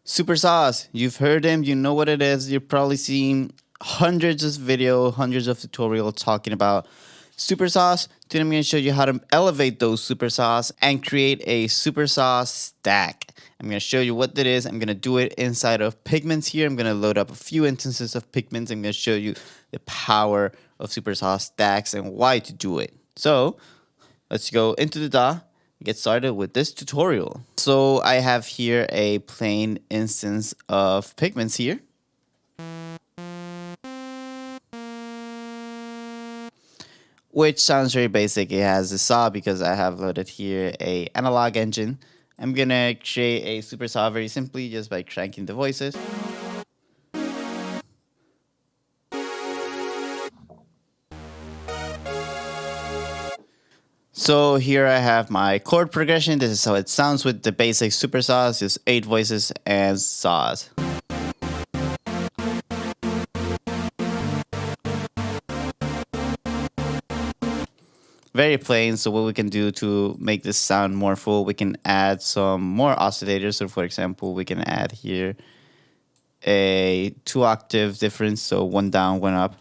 Supersaws, you've heard him, you know what it is. You've probably seen hundreds of videos, hundreds of tutorials talking about Supersaws. Today I'm going to show you how to elevate those Supersaws and create a Supersaw stack. I'm going to show you what that is. I'm going to do it inside of Pigments here. I'm going to load up a few instances of Pigments. I'm going to show you the power of Supersaw stacks and why to do it. So let's go into the DAW. Get started with this tutorial. So I have here a plain instance of Pigments here. Which sounds very basic. It has a saw because I have loaded here a analog engine. I'm gonna create a super saw very simply just by cranking the voices. So here I have my chord progression. This is how it sounds with the basic super saws, just 8 voices and saws. Very plain. So what we can do to make this sound more full, we can add some more oscillators. So for example, we can add here a 2-octave difference. So 1 down, 1 up.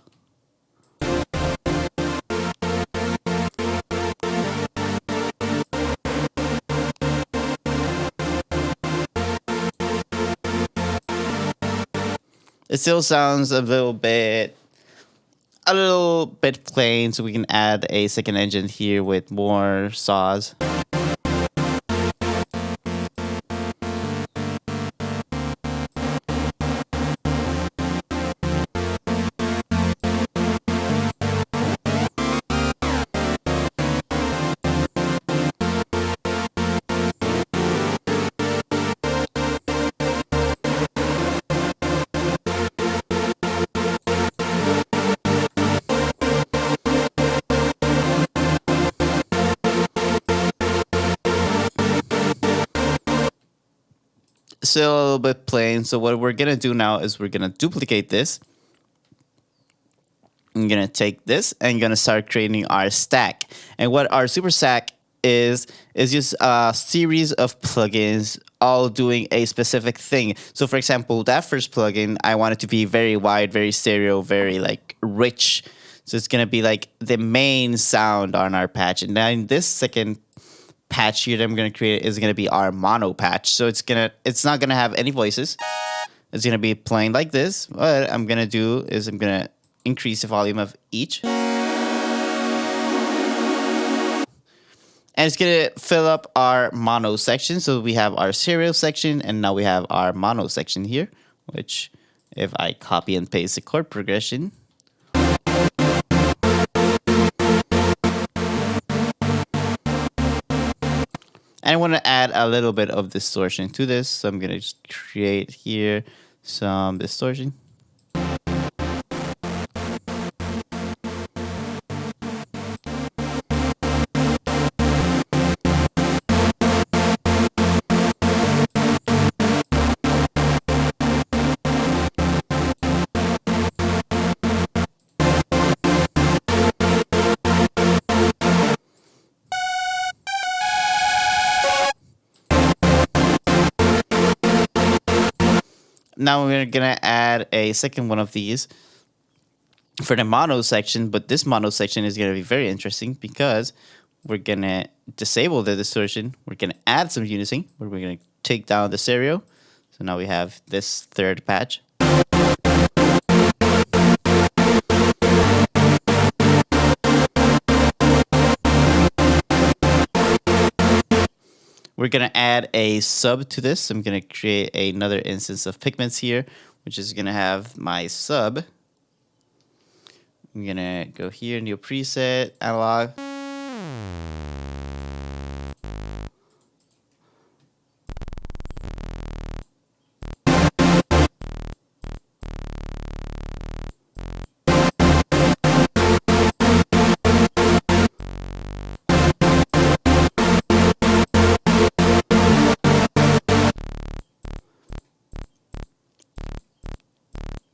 It still sounds a little bit plain, so we can add a second engine here with more saws. Still a little bit plain. So what we're gonna do now is we're gonna duplicate this. I'm gonna take this and gonna start creating our stack. And what our super stack is just a series of plugins all doing a specific thing. So for example, that first plugin, I want it to be very wide, very stereo, very like rich. So it's gonna be like the main sound on our patch. And then this second patch here that I'm gonna create is gonna be our mono patch. So it's not gonna have any voices. It's gonna be playing like this. What I'm gonna do is I'm gonna increase the volume of each. And it's gonna fill up our mono section. So we have our stereo section and now we have our mono section here, which if I copy and paste the chord progression, and I want to add a little bit of distortion to this. So I'm going to just create here some distortion. Now we're gonna add a second one of these for the mono section, but this mono section is gonna be very interesting because we're gonna disable the distortion. We're gonna add some unison, where we're gonna take down the stereo. So now we have this third patch. We're gonna add a sub to this. I'm gonna create another instance of Pigments here, which is gonna have my sub. I'm gonna go here, new preset, analog.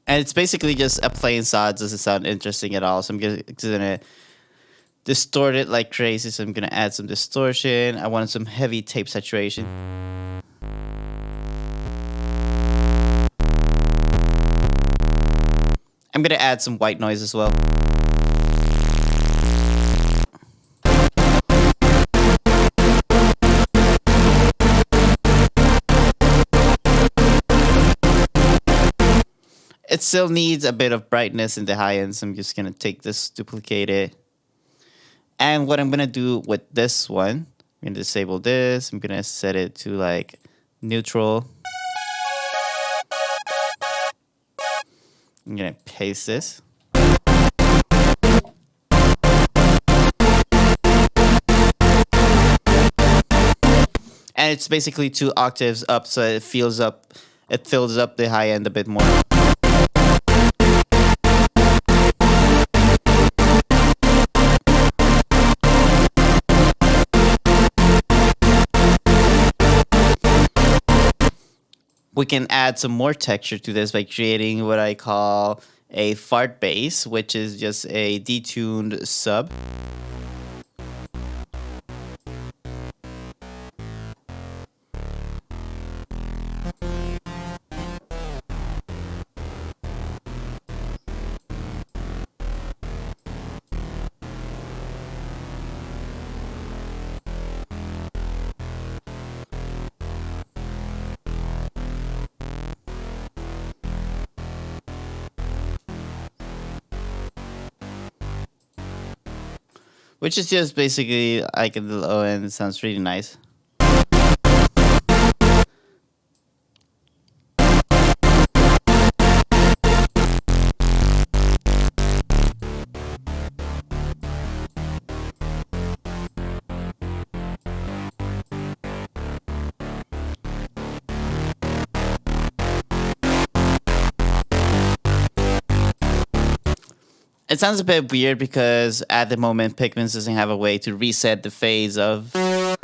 And it's basically just a plain saw. It doesn't sound interesting at all. So I'm gonna distort it like crazy. So I'm gonna add some distortion. I want some heavy tape saturation. I'm gonna add some white noise as well. It still needs a bit of brightness in the high end, so I'm just gonna take this, duplicate it. And what I'm gonna do with this one, I'm gonna disable this. I'm gonna set it to like neutral. I'm gonna paste this. And it's basically 2 octaves up, so it fills up the high end a bit more. We can add some more texture to this by creating what I call a fart bass, which is just a detuned sub. Which is just basically like at the low end. It sounds really nice. It sounds a bit weird because at the moment Pigments doesn't have a way to reset the phase of it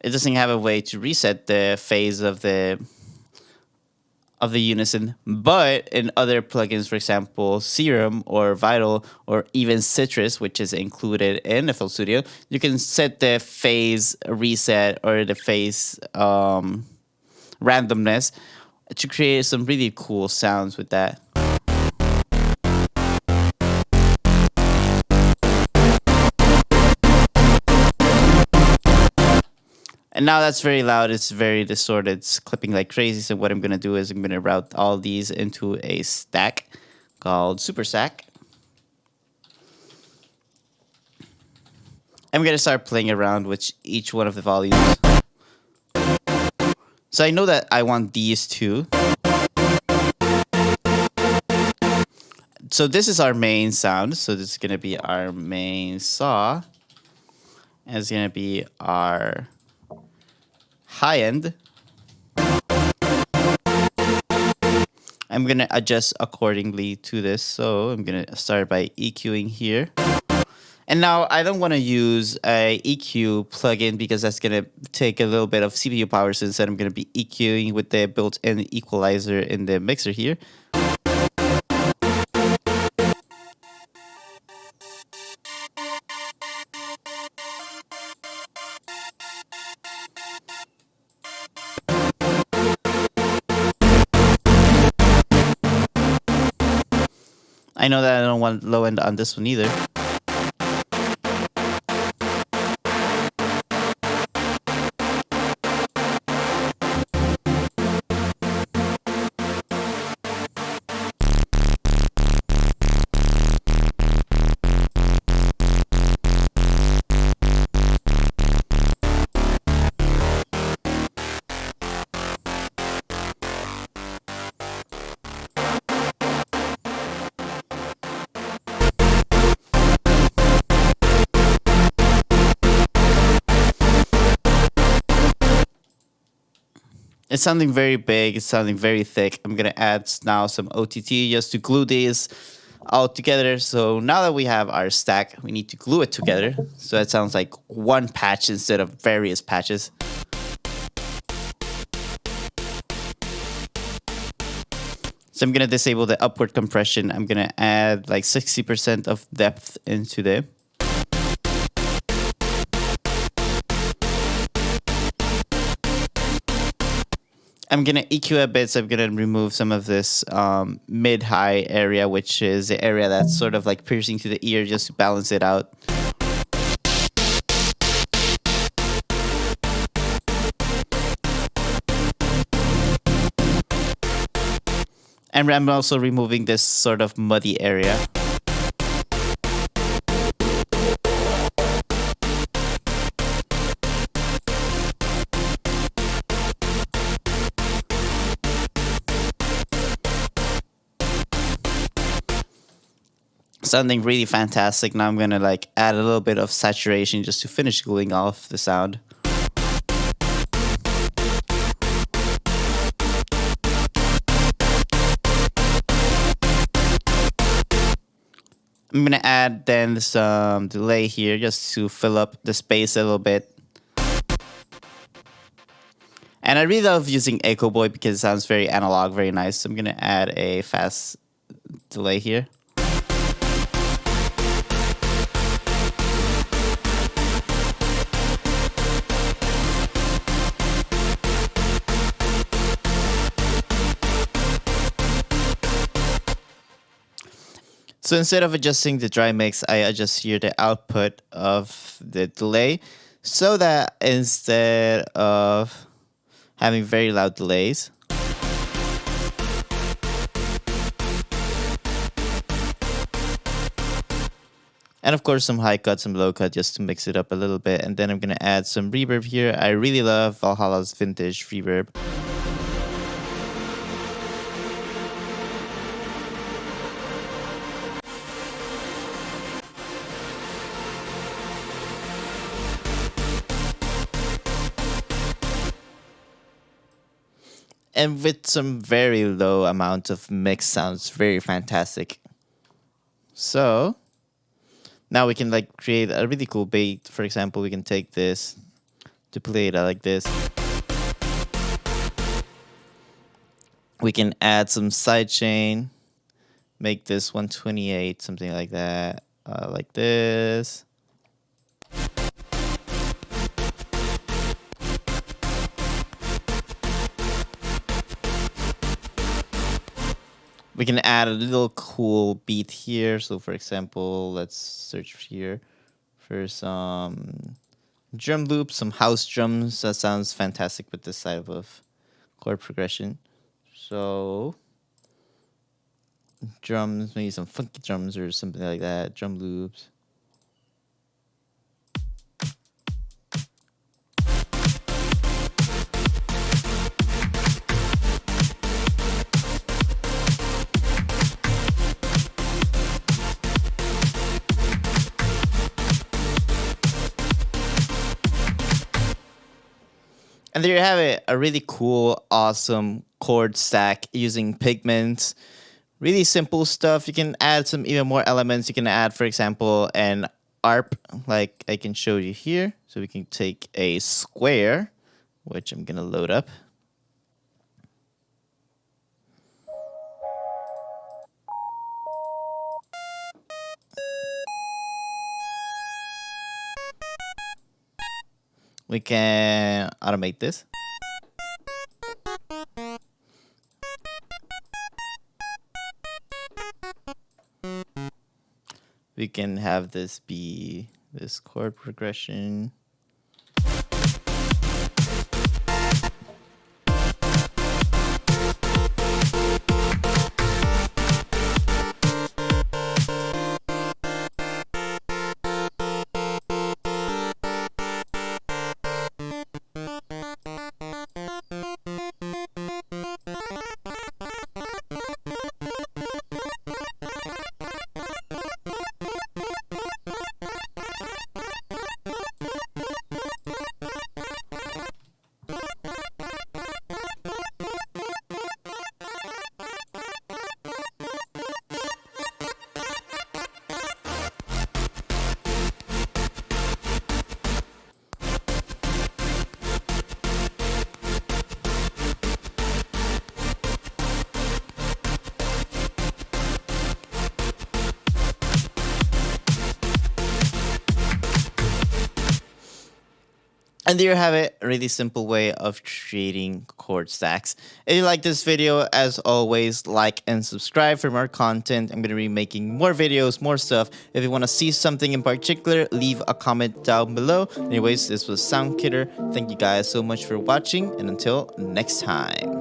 doesn't have a way to reset the phase of the unison, but in other plugins, for example, Serum or Vital or even Citrus, which is included in FL Studio, you can set the phase reset or the phase randomness to create some really cool sounds with that. And now that's very loud, it's very distorted, it's clipping like crazy. So what I'm gonna do is I'm gonna route all these into a stack called Super Stack. I'm gonna start playing around with each one of the volumes. So I know that I want these two. So this is our main sound. So this is gonna be our main saw. And it's gonna be our high end. I'm gonna adjust accordingly to this. So I'm gonna start by EQing here. And now I don't want to use a EQ plugin because that's going to take a little bit of CPU power, so instead I'm going to be EQing with the built-in equalizer in the mixer here. I know that I don't want low end on this one either. It's sounding very big, it's sounding very thick. I'm gonna add now some OTT just to glue these all together. So now that we have our stack, we need to glue it together. So it sounds like one patch instead of various patches. So I'm gonna disable the upward compression. I'm gonna add like 60% of depth into there. I'm gonna EQ a bit, so I'm gonna remove some of this mid-high area, which is the area that's sort of like piercing to the ear, just to balance it out. And I'm also removing this sort of muddy area. Sounding really fantastic. Now I'm gonna like add a little bit of saturation just to finish cooling off the sound. I'm gonna add then some delay here just to fill up the space a little bit. And I really love using Echo Boy because it sounds very analog, very nice. So I'm gonna add a fast delay here. So instead of adjusting the dry mix, I adjust here the output of the delay so that instead of having very loud delays, and of course some high cut, some low cut just to mix it up a little bit. And then I'm going to add some reverb here. I really love Valhalla's vintage reverb. And with some very low amount of mix, sounds very fantastic. So now we can like create a really cool beat. For example, we can take this to play it like this. We can add some sidechain, make this 128, something like that, like this. We can add a little cool beat here. So for example, let's search here for some drum loops, some house drums. That sounds fantastic with this type of chord progression. So drums, maybe some funky drums or something like that, drum loops. And there you have it, a really cool, awesome chord stack using Pigments. Really simple stuff. You can add some even more elements. You can add, for example, an ARP, like I can show you here. So we can take a square, which I'm going to load up. We can automate this. We can have this be this chord progression. And there you have it, a really simple way of creating chord stacks. If you like this video, as always, like and subscribe for more content. I'm going to be making more videos, more stuff. If you want to see something in particular, leave a comment down below. Anyways, this was SoundKitter. Thank you guys so much for watching, and until next time.